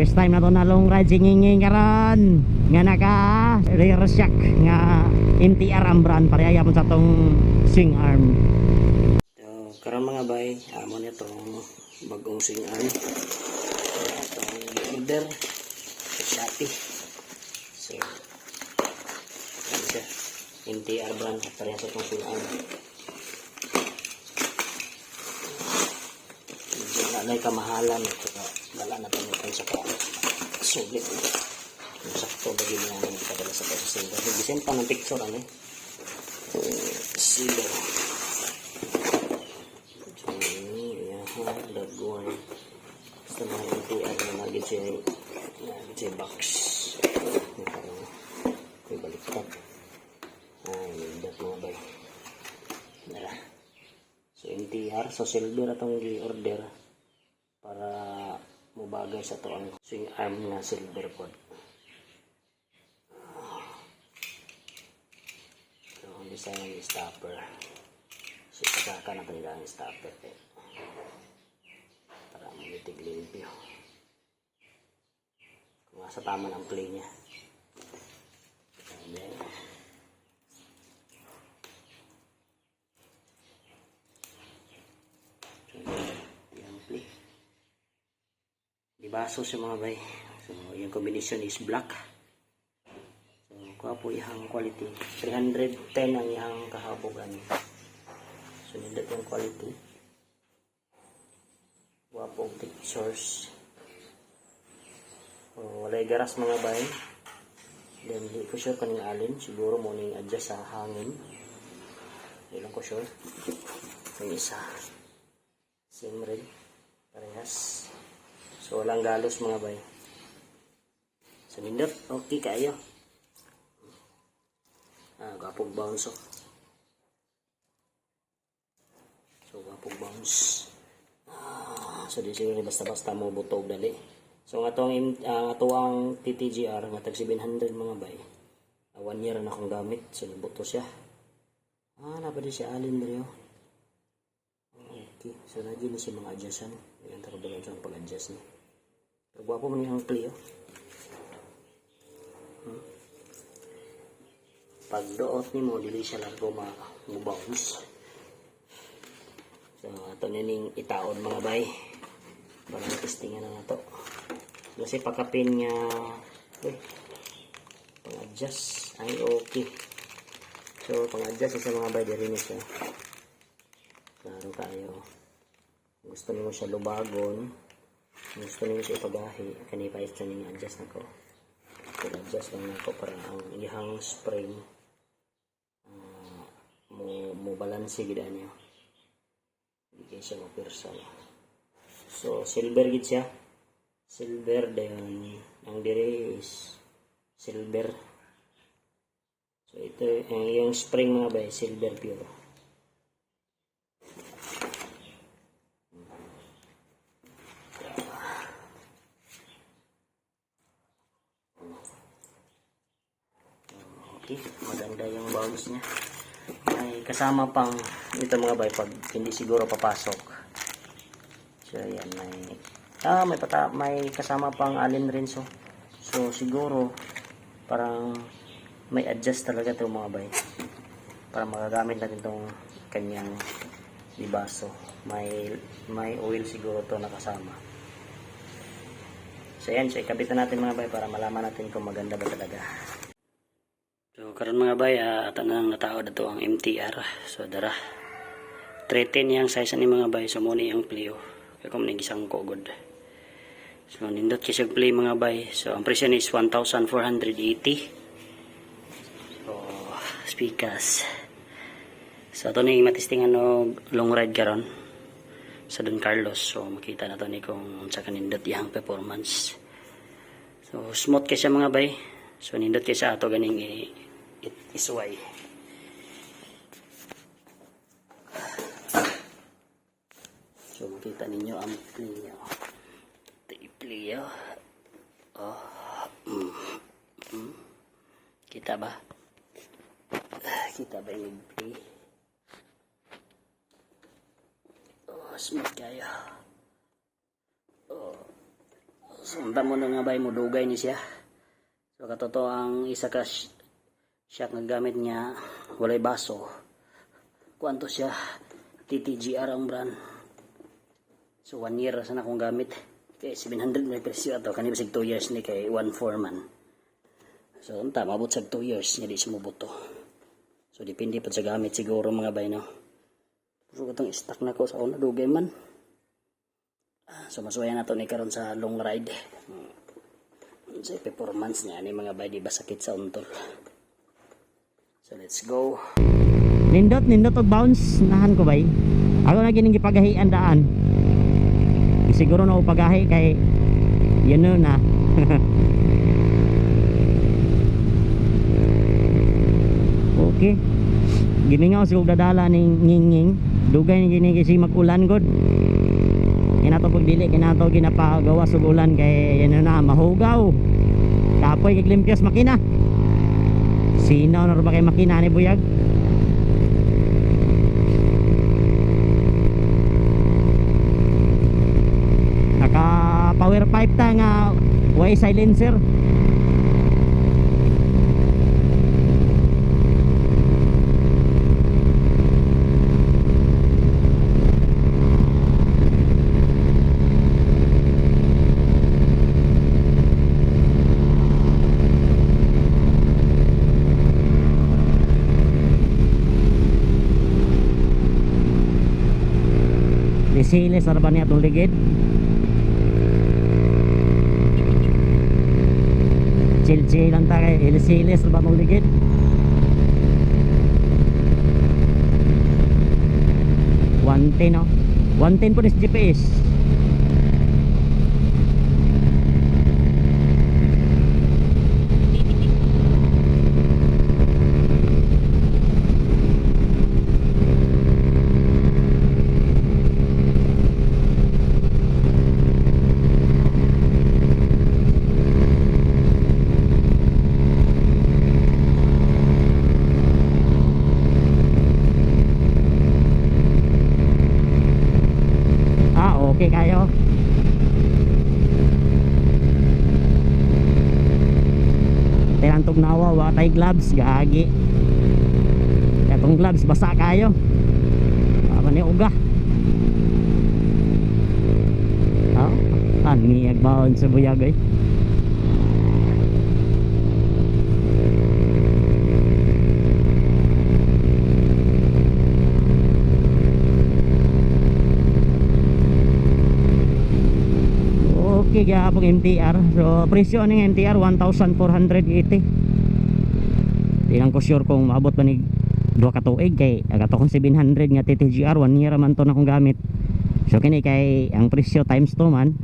first time na to na long ride singinging karon nga naka rear shock nga MTR ang brand pareha mo sa tong swing arm. So karon mga bay, amo na tong bagong swing arm. Itong order sa Shopee. So ano siya, MTR brand pareha sa tong swing arm. Alay kamahalan ito wala na tayo sa sulit yung sakto bagi na namin kadala sa pagsasinda design pa ng picture ano sila dagwan sa mga MTR na nagit siya box may baliktad ay lindat mga bay nara so MTR so silver atong i-order para mubagay sa to ang swing arm na silver pod. So, ang design ng stopper. So, pasaka na talaga ang stopper. Para manitig limpyo. Kung nasa tama ng play niya. And then, baso sa mga bay. So yung combination is black. So kuha po ihang quality 310 ang ihang kahabogan. So nindot yung quality. Kuha po source. So walay garas mga bay. Then hindi ko sure kaning alin, siguro mo ning adjust sa hangin. Hindi lang ko sure. Yung isa same rin parehas. So walang galos mga bay. So nindot, okay kayo. Gapog bounce oh. So gapog bounce. So di siguro basta-basta mo butog dali. So nga ang TTGR nga tag 700 mga bay. 1 year na akong gamit. So nabuto siya. Napadi siya alin dali oh. Okay. So nagyan ni siya mga adjustan. Yan tarabala siya pag-adjust niya. Pero guwapo mo niyang play oh. Pag doot ni mo dili siya largo ma-bounce. So ato nining itaon mga bay. Para testingan na nato. Kasi pakapin niya pang-adjust ay okay. So pang-adjust sa mga bay diri ni siya. Klaro kayo. Gusto niyo siya lubagon. Gusto niyo siya ipagahi, kanipais siya niyo adjust na ko. Adjust lang ako para ang ihang spring mo balanse gid niyo. Hindi siya mapirsa. So silver gid siya. Silver then ang dire is silver. So ito yung spring mga bay, silver pure. Maganda yung bounce niya. May kasama pang ito mga bay pag hindi siguro papasok. So yan may kasama pang allen rin so siguro parang may adjust talaga to mga bay para magagamit natin tong kanyang libaso. May oil siguro to nakasama. So yan, so ikabit na natin mga bay para malaman natin kung maganda ba talaga. So karon mga bay, ato na nataod ato ang MTR. So dara 310 yang size ni mga bay. So muna yung play kaya kung nagisang ko good. So nindot kisag play mga bay. So ang presyo is 1,480. So speakers. So ato na yung matistingan no long ride karon sa Don Carlos. So makita na to ni kung sa kanindot yang performance. So smooth kasi mga bay. So nindot kay sa ato ganing isuway. So makita ninyo ang play niya. Play Kita ba? Kita ba yung play? Smooth kaya. Sunta mo na nga bay mo dugay ni siya. So katotoo ang isa ka shock nga gamit niya walay baso. Kuanto siya TTGR ang brand. So 1 year sa na akong gamit. Kay 700 may presyo ato kanina sig 2 years ni kay 1.4 man. So unta mabot sa 2 years nya di siya mobuto. So depende pa sa gamit siguro mga bay no. So katong stock na ko sa una dugay man. So masuwayan nato ni karon sa long ride. Sa performance niya ni mga bay di ba sakit sa untol. So let's go. Nindot og bounce nahan ko bay. Ako na gining gipagahian daan. Siguro na upagahi kay yun na. Okay. Gimingaw sigog dadala ning nginging. Dugay ni gini kasi mag-ulan god. Kinato pagdili kinato ginapagawa sa ulan kay yan na mahugaw. Kapoy kay glimpyos makina. Sinaw na ba kay makina ni Buyag? Naka power pipe ta nga way silencer. Siles ara ba niya itong ligid? Chill lang tayo kay siles ara ba itong ligid? $110 no? $110 po is GPS. Okay kayo. Tinantog nawa wa tay gloves gagi. Katong gloves basa kayo. Apa ni uga. Ani agbaon sa Buyag eh. Okay kaya pong MTR. So presyo ng MTR 1,480. Di lang ko sure kung maabot pa ni 2 katuig kay agato kong 700 nga TTGR 1 year man to na akong gamit. So kini kay ang presyo times 2 man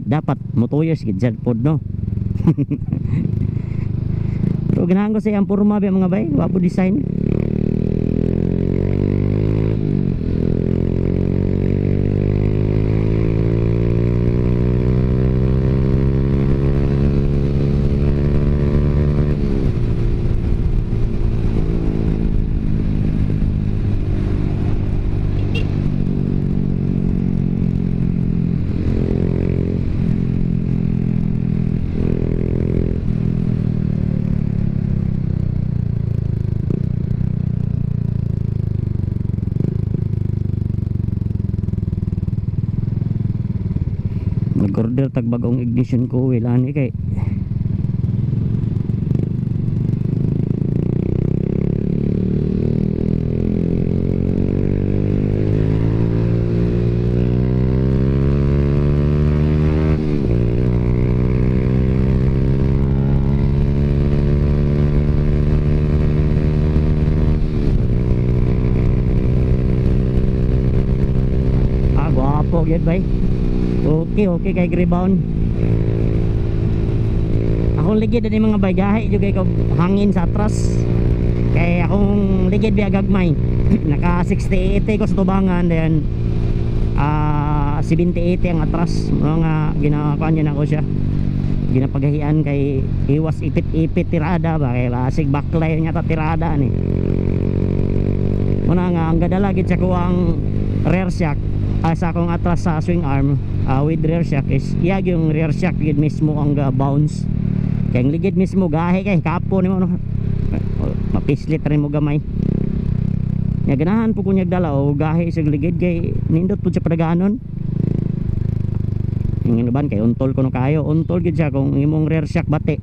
dapat mo 2 years gid pod no. So ganahan ko sa ang porma ba mga bay, wapo design. Nag-order tag bagong ignition ko wala ni kay gwapo gyud bay. Okay kay rebound. Akong ligid ani mga bagahe jud kay hangin sa atras. Kay akong ligid biya gagmay. Naka 60-80 ko sa tubangan then 70-80 ang atras. Mga ginakuan niya na ko siya. Ginapagahian kay iwas ipit-ipit tirada ba kay lasig backlight niya ta tirada ni. Muna nga ang gadala gid sa kuwang rear shock sa akong atras sa swing arm with rear shock is iyag yung rear shock gid mismo ang bounce kay ang ligid mismo gahi kay kapo nimo no mapislit rin mo gamay nya ganahan po kunyag dala o gahi sa ligid kay nindot po sa padaganon yung ban kay untol ko no kayo untol gid siya kung imong rear shock bate